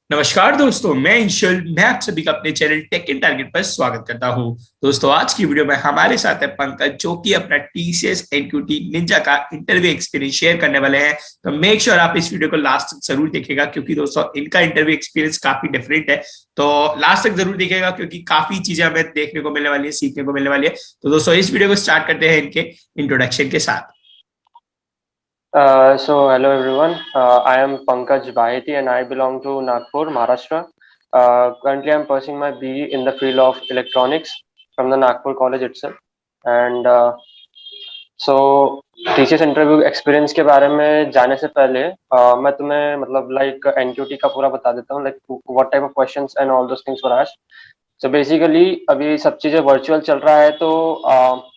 नमस्कार दोस्तों, मैं इंशुल। मैं आप सभी का अपने चैनल टेक इन टारगेट पर स्वागत करता हूं। दोस्तों, आज की वीडियो में हमारे साथ है पंकज, जो कि अपना टीसीएस एनक्यूटी निंजा का इंटरव्यू एक्सपीरियंस शेयर करने वाले हैं। तो मेक श्योर आप इस वीडियो को लास्ट तक जरूर देखेगा, क्योंकि दोस्तों इनका इंटरव्यू एक्सपीरियंस काफी डिफरेंट है। तो लास्ट तक जरूर देखेगा, क्योंकि काफी चीजें हमें देखने को मिलने वाली है, सीखने को मिलने वाली है। तो दोस्तों, इस वीडियो को स्टार्ट करते हैं इनके इंट्रोडक्शन के साथ। Hello everyone. I am Pankaj Baheti and I belong to Nagpur, Maharashtra. Currently, I'm pursuing my BE in the field of electronics from the Nagpur College itself. And TCS interview experience के बारे में जाने से पहले मैं तुम्हें मतलब like NQT का पूरा बता देता हूँ, like what type of questions and all those things were asked. So basically अभी सब चीज़ें वर्चुअल चल रहा है, तो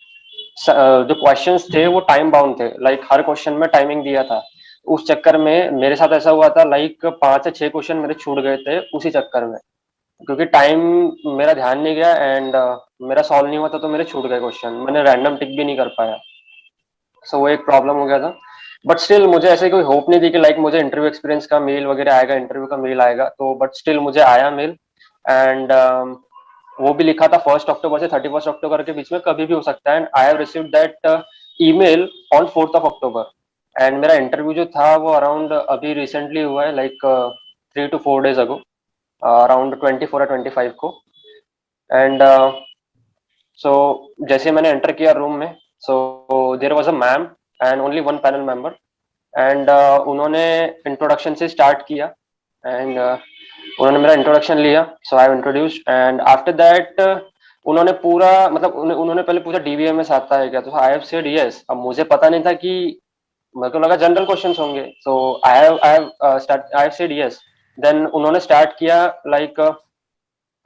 जो क्वेश्चंस थे वो टाइम बाउंड थे, लाइक हर क्वेश्चन में टाइमिंग दिया था। उस चक्कर में मेरे साथ ऐसा हुआ था, लाइक 5 से 6 क्वेश्चन मेरे छूट गए थे उसी चक्कर में, क्योंकि टाइम मेरा ध्यान नहीं गया एंड मेरा सॉल्व नहीं हुआ था, तो मेरे छूट गए क्वेश्चन, मैंने रैंडम टिक भी नहीं कर पाया। वो एक प्रॉब्लम हो गया था। बट स्टिल मुझे ऐसे कोई होप नहीं थी कि लाइक मुझे इंटरव्यू एक्सपीरियंस का मेल वगैरह आएगा, इंटरव्यू का मेल आएगा, तो बट स्टिल मुझे आया मेल। एंड वो भी लिखा था 1 अक्टूबर से 31 अक्टूबर के बीच में, कभी भी हो सकता है। And I have received that email on 4 October. And मेरा इंटरव्यू जो था वो अराउंड अभी रिसेंटली हुआ है, like 3 to 4 days ago, around 24 या 25 को। एंड सो जैसे मैंने एंटर किया रूम में, so there was a ma'am and only one panel member. And उन्होंने इंट्रोडक्शन से स्टार्ट किया। एंड उन्होंने मेरा इंट्रोडक्शन लिया, so I have introduced. And after that उन्होंने पूरा मतलब उन्होंने पहले पूछा डीबीएमएस आता है क्या, तो आई हैव सेड यस। अब मुझे पता नहीं था कि, मेरे को लगा जनरल क्वेश्चंस होंगे, so I have said yes. Then उन्होंने स्टार्ट किया like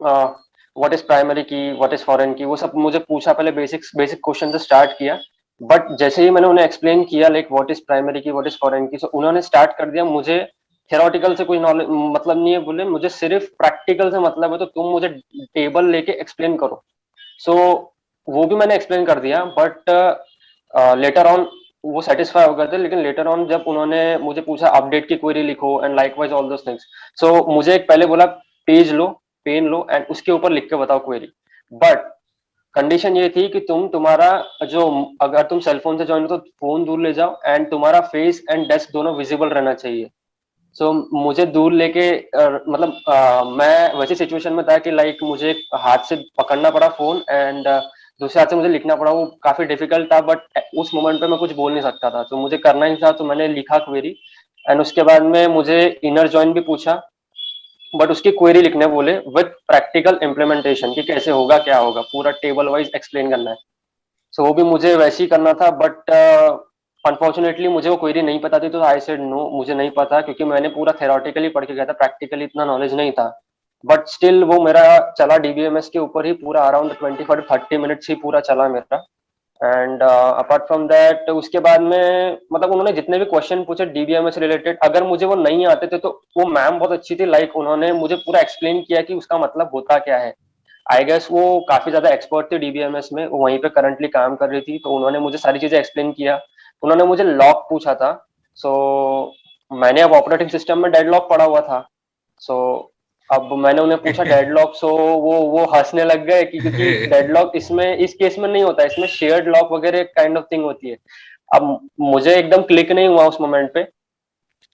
what is primary key, what is foreign key, वो सब मुझे पूछा। पहले बेसिक बेसिक क्वेश्चन से स्टार्ट किया, बट जैसे ही मैंने उन्हें एक्सप्लेन किया like what is primary key, what is foreign key, so उन्होंने स्टार्ट कर दिया, मुझे थेरोटिकल से कोई नॉलेज मतलब नहीं है, बोले मुझे सिर्फ प्रैक्टिकल से मतलब है, तो तुम मुझे टेबल लेके एक्सप्लेन करो। सो वो भी मैंने एक्सप्लेन कर दिया, बट लेटर ऑन वो सेटिस्फाई हो गए थे। लेकिन लेटर ऑन जब उन्होंने मुझे पूछा अपडेट की क्वेरी लिखो and likewise all those things, so मुझे एक पहले बोला पेज लो, पेन लो एंड उसके ऊपर लिख के बताओ क्वेरी। बट कंडीशन ये थी कि तुम्हारा जो, अगर तुम सेलफोन से ज्वाइन हो तो फोन दूर ले जाओ एंड तुम्हारा फेस एंड डेस्क दोनों विजिबल रहना चाहिए। मुझे दूर लेके मतलब मैं वैसी सिचुएशन में था कि लाइक मुझे हाथ से पकड़ना पड़ा फोन एंड दूसरे हाथ से मुझे लिखना पड़ा, वो काफी डिफिकल्ट था। बट उस मोमेंट पे मैं कुछ बोल नहीं सकता था, तो मुझे करना ही था, तो मैंने लिखा क्वेरी। एंड उसके बाद में मुझे इनर जॉइन भी पूछा, बट उसकी क्वेरी लिखने बोले विद प्रैक्टिकल इम्प्लीमेंटेशन कि कैसे होगा, क्या होगा, पूरा टेबल वाइज एक्सप्लेन करना है। वो भी मुझे वैसे ही करना था, बट अनफॉर्चुनेटली मुझे वो क्वेरी नहीं पता थी, तो आई सेड नो, मुझे नहीं पता, क्योंकि मैंने पूरा थेरोटिकली पढ़ के गया था, प्रैक्टिकली इतना नॉलेज नहीं था। बट स्टिल वो मेरा चला डीबीएमएस के ऊपर ही पूरा, अराउंड 25 to 30 मिनट्स ही पूरा चला मेरा। एंड अपार्ट फ्रॉम दैट उसके बाद में मतलब उन्होंने जितने भी क्वेश्चन पूछे डीबीएमएस रिलेटेड, अगर मुझे वो नहीं आते थे, तो वो मैम बहुत अच्छी थी, लाइक उन्होंने मुझे पूरा एक्सप्लेन किया कि उसका मतलब होता क्या है। आई गेस वो काफी ज्यादा एक्सपर्ट थे डीबीएमएस में, वो वहीं पे करंटली काम कर रही थी, तो उन्होंने मुझे सारी चीजें एक्सप्लेन किया। उन्होंने मुझे लॉक पूछा था। सो मैंने अब ऑपरेटिंग सिस्टम में डेडलॉक पड़ा हुआ था। सो अब मैंने उन्हें पूछा डेडलॉक, सो वो हंसने लग गए कि क्योंकि डेडलॉक इसमें इस केस में नहीं होता, इसमें शेयर्ड लॉक वगैरह काइंड ऑफ थिंग होती है। अब मुझे एकदम क्लिक नहीं हुआ उस मोमेंट पे।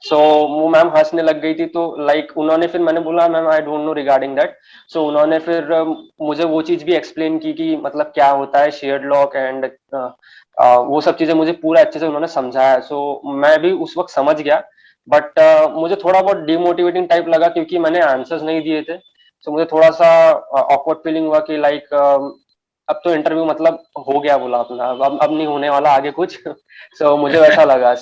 वो मैम हंसने लग गई थी, तो लाइक उन्होंने फिर, मैंने बोला ma'am I don't know regarding that. उन्होंने फिर मुझे वो चीज भी एक्सप्लेन की कि मतलब क्या होता है शेयर्ड लॉक एंड वो सब चीजें मुझे पूरा अच्छे से उन्होंने समझाया। मैं भी उस वक्त समझ गया, बट मुझे थोड़ा बहुत डिमोटिवेटिंग टाइप लगा, क्योंकि मैंने आंसर्स नहीं दिए थे। मुझे थोड़ा सा ऑकवर्ड फीलिंग हुआ कि लाइक अब तो इंटरव्यू मतलब हो गया बोला अपना, अब नहीं होने वाला आगे कुछ। मुझे वैसा लगा।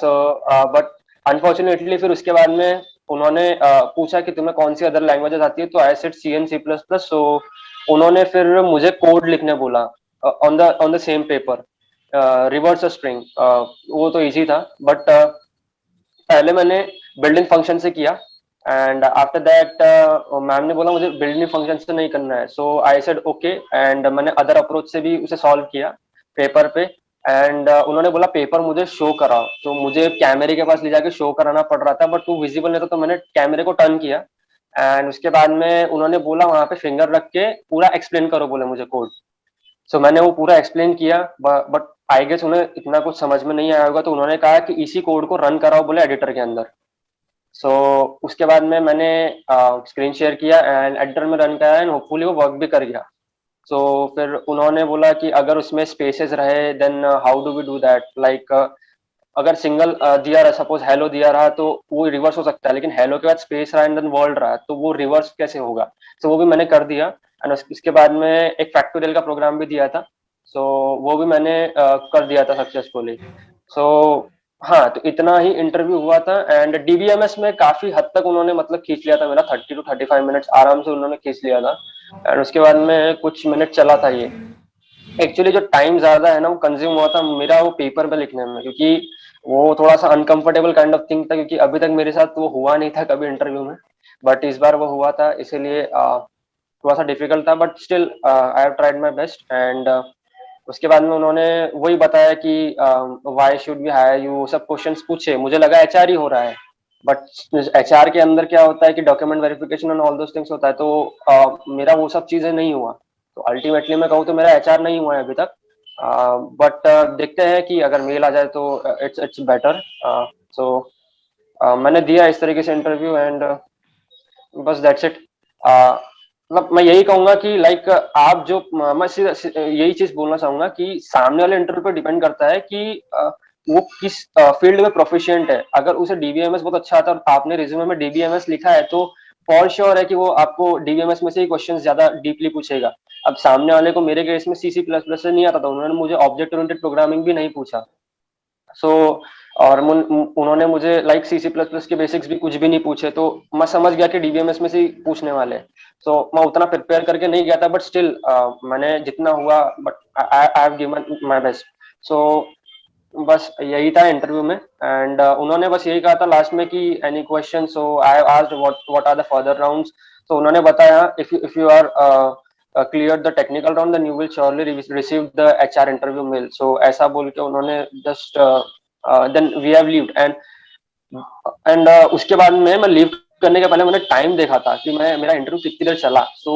बट अनफॉर्चुनेटली फिर उसके बाद में उन्होंने पूछा कि तुम्हें कौन सी अदर लैंग्वेजेस आती है, तो I said C and C plus plus. उन्होंने फिर मुझे कोड लिखने बोला on the same paper, reverse string. वो तो इजी था, बट पहले मैंने बिल्डिंग फंक्शन से किया एंड आफ्टर दैट मैम ने बोला मुझे बिल्डिंग फंक्शन से नहीं करना है। आई सेड ओके, एंड मैंने अदर अप्रोच से भी उसे सॉल्व किया पेपर पे। एंड उन्होंने बोला पेपर मुझे शो कराओ, तो मुझे कैमरे के पास ले जाके शो कराना पड़ रहा था, बट वो विजिबल नहीं था, तो मैंने कैमरे को टर्न किया एंड उसके बाद में उन्होंने बोला वहाँ पे फिंगर रख के पूरा एक्सप्लेन करो, बोले मुझे कोड। सो मैंने वो पूरा एक्सप्लेन किया, बट आई गेस उन्हें इतना कुछ समझ में नहीं आया होगा, तो उन्होंने कहा कि इसी कोड को रन कराओ बोले एडिटर के अंदर। सो उसके बाद में मैंने स्क्रीन शेयर किया एंड एडिटर में रन कराया एंड होपफुली वो वर्क भी कर गया। सो फिर उन्होंने बोला कि अगर उसमें स्पेसेस रहे then how do we do that, like अगर सिंगल दिया रहा, सपोज हेलो दिया रहा, तो वो रिवर्स हो सकता है, लेकिन हेलो के बाद स्पेस रहा एंड देन वर्ल्ड रहा, तो वो रिवर्स कैसे होगा। तो वो भी मैंने कर दिया एंड इसके बाद में एक फैक्टोरियल का प्रोग्राम भी दिया था। सो वो भी मैंने कर दिया था सक्सेसफुली। सो हाँ, तो इतना ही इंटरव्यू हुआ था एंड डीबीएमएस में काफी हद तक उन्होंने मतलब खींच लिया था मेरा, 30 to 35 मिनट्स आराम से उन्होंने खींच लिया था। एंड उसके बाद में कुछ मिनट चला था ये। एक्चुअली जो टाइम ज्यादा है ना वो कंज्यूम हुआ था मेरा वो पेपर पे लिखने में, क्योंकि वो थोड़ा सा अनकंफर्टेबल काइंड ऑफ थिंग था, क्योंकि अभी तक मेरे साथ वो हुआ नहीं था कभी इंटरव्यू में, बट इस बार वो हुआ था, इसीलिए थोड़ा सा डिफिकल्ट था, but still I have tried my best. And उसके बाद में उन्होंने वही बताया कि why should we hire you, सब क्वेश्चंस पूछे, मुझे लगा एचआर ही हो रहा है, बट एचआर के अंदर क्या होता है कि document verification and all those things होता है, तो मेरा वो सब चीजें नहीं हुआ। तो अल्टीमेटली मैं कहूँ तो मेरा एचआर नहीं हुआ है अभी तक, बट देखते हैं कि अगर मेल आ जाए तो इट्स इट्स बेटर। सो मैंने दिया इस तरीके से इंटरव्यू एंड बस दैट्स इट। मतलब मैं यही कहूंगा कि लाइक आप जो मैं यही चीज बोलना चाहूंगा कि सामने वाले इंटरव्यू पर डिपेंड करता है कि वो किस फील्ड में प्रोफिशिएंट है। अगर उसे डीबीएमएस बहुत अच्छा आता है और आपने रिज्यूमे में डीबीएमएस लिखा है, तो फॉर श्योर है कि वो आपको डीबीएमएस में से ही क्वेश्चन ज्यादा डीपली पूछेगा। अब सामने वाले को मेरे केस में सी सी प्लस प्लस से नहीं आता था, उन्होंने मुझे ऑब्जेक्ट ओरिएंटेड प्रोग्रामिंग भी नहीं पूछा। सो और उन्होंने मुझे लाइक सी सी प्लस प्लस के बेसिक्स भी कुछ भी नहीं पूछे, तो मैं समझ गया कि डीबीएमएस में से ही पूछने वाले हैं। सो मैं उतना प्रिपेयर करके नहीं गया था, बट स्टिल मैंने जितना हुआ, but I have given my best. So बस यही था इंटरव्यू में एंड उन्होंने बस यही कहा था लास्ट में कि any question, so I asked what are the further rounds. तो उन्होंने बताया if you are cleared the technical round then you will surely receive the HR interview mail, so ऐसा बोल के उन्होंने just then we have leave and उसके बाद में मैं लीव करने के पहले मैंने टाइम देखा था कि मैं मेरा इंटरव्यू कितनी देर चला। सो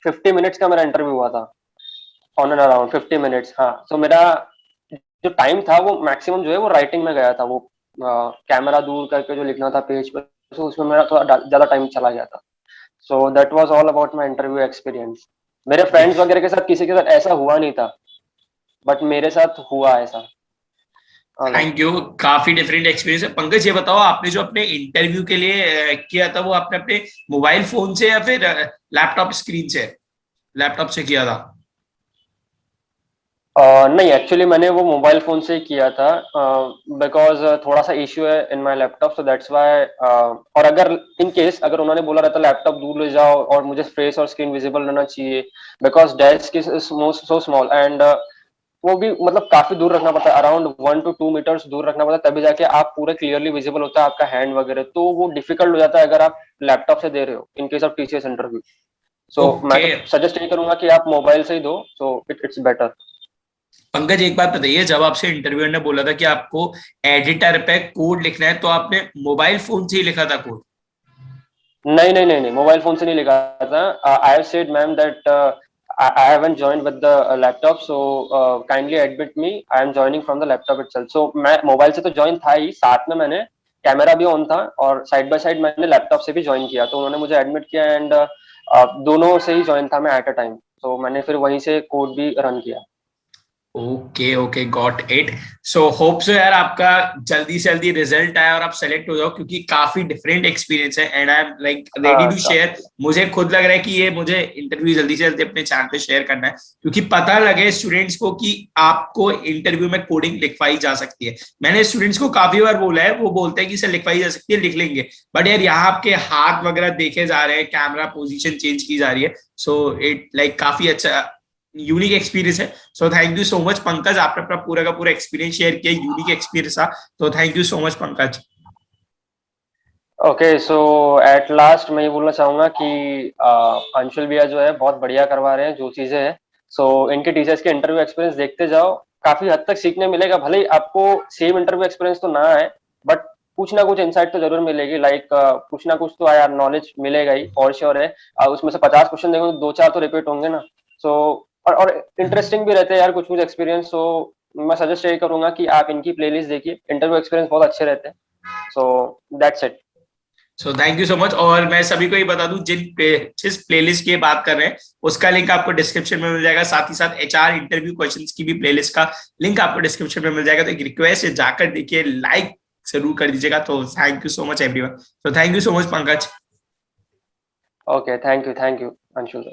50 मिनट्स का मेरा इंटरव्यू हुआ था, ऑन एंड अराउंड 50 मिनट्स। हाँ, सो मेरा जो टाइम था वो मैक्सिमम जो है वो राइटिंग में गया था, वो कैमरा दूर करके जो लिखना था पेज पर, तो उसमें मेरा थोड़ा ज्यादा टाइम चला गया था। So that was all about my interview experience. मेरे फ्रेंड्स वगैरह के साथ किसी के साथ ऐसा हुआ नहीं था, बट मेरे साथ हुआ ऐसा। ऑलराइट। थैंक यू, काफी डिफरेंट एक्सपीरियंस है। पंकज ये बताओ, आपने जो अपने इंटरव्यू के लिए किया था वो आपने अपने मोबाइल फोन से या फिर लैपटॉप स्क्रीन से, लैपटॉप से किया था? नहीं, एक्चुअली मैंने वो मोबाइल फोन से ही किया था, बिकॉज थोड़ा सा इश्यू है in my laptop, so that's why. और अगर इन केस अगर उन्होंने बोला रहता लैपटॉप दूर ले जाओ और मुझे फेस और स्क्रीन विजिबल रहना चाहिए, because desk is so small and वो भी मतलब काफी दूर रखना पड़ता है, अराउंड 1 to 2 मीटर्स दूर रखना पड़ता है, तभी जाके आप पूरे क्लियरली विजिबल होता है आपका हैंड वगैरह, तो वो डिफिकल्ट हो जाता है अगर आप लैपटॉप से दे रहे हो in case of TCS interview. So मैं ओके तो सजेस्ट यही करूंगा कि आप मोबाइल से ही दो, सो इट्स बेटर। पंकज, एक बात बताइए, जब आपसे इंटरव्यूअर ने बोला था कि आपको एडिटर पे कोड लिखना है, तो आपने मोबाइल फोन से ही लिखा था कोड? नहीं नहीं नहीं नहीं, मोबाइल फोन से नहीं लिखा था। आई have said ma'am that I haven't joined with the laptop, so kindly admit me. I am joining from the laptop itself. So मैं मोबाइल से तो ज्वाइन था ही, साथ में मैंने कैमरा भी ऑन था और साइड बाय साइड मैंने लैपटॉप से भी ज्वाइन किया, तो उन्होंने मुझे एडमिट किया एंड दोनों से ही ज्वाइन था मैं एट अ टाइम, तो मैंने फिर वहीं से कोड भी रन किया। Okay okay, got it. So hope so यार आपका जल्दी से जल्दी रिजल्ट आए और आप सेलेक्ट हो जाओ, क्योंकि काफी डिफरेंट एक्सपीरियंस है and I am like ready to share. मुझे खुद लग रहा है कि ये मुझे इंटरव्यू जल्दी से जल्दी अपने चैनल पे शेयर करना है, क्योंकि पता लगे स्टूडेंट्स को कि आपको इंटरव्यू में कोडिंग लिखवाई जा सकती है। मैंने स्टूडेंट्स को काफी बार बोला है, वो बोलते हैं कि सर लिखवाई जा सकती है, लिख लेंगे, बट यार यहाँ आपके हाथ वगैरह देखे जा रहे हैं, कैमरा पोजीशन चेंज की जा रही है, सो इट लाइक काफी अच्छा यूनिक एक्सपीरियंस है। So thank you so much Pankaj, आपने अपना पूरा का पूरा एक्सपीरियंस शेयर किया, यूनिक एक्सपीरियंस था, तो thank you so much Pankaj. Okay, so at last मैं ये बोलना चाहूंगा कि अंशुल भैया जो है बहुत बढ़िया करवा रहे हैं जो चीजें हैं। सो इनके टीचर्स के इंटरव्यू एक्सपीरियंस देखते जाओ, काफी हद तक सीखने मिलेगा, भले ही आपको सेम इंटरव्यू एक्सपीरियंस तो ना आए, बट कुछ ना कुछ इंसाइट तो जरूर मिलेगी, लाइक कुछ ना कुछ तो यार नॉलेज मिलेगा ही, और श्योर है। उसमें से 50 क्वेश्चन देखो तो 2-4 तो रिपीट होंगे ना। सो और इंटरेस्टिंग भी रहते हैं यार कुछ कुछ एक्सपीरियंस। सो मैं सजेस्ट यही करूंगा कि आप इनकी प्लेलिस्ट देखिए, इंटरव्यू एक्सपीरियंस बहुत अच्छे रहते हैं। So that's it. So thank you so much. और मैं सभी को ये बता दूं, जिस प्लेलिस्ट की बात कर रहे हैं उसका लिंक आपको डिस्क्रिप्शन में मिल जाएगा, साथ ही साथ एचआर इंटरव्यू क्वेश्चंस की भी प्लेलिस्ट का लिंक आपको डिस्क्रिप्शन में मिल जाएगा। तो एक रिक्वेस्ट है, जाकर देखिए, लाइक जरूर कर दीजिएगा। तो thank you so much everyone. तो thank you so much Pankaj. Okay, thank you Anshul.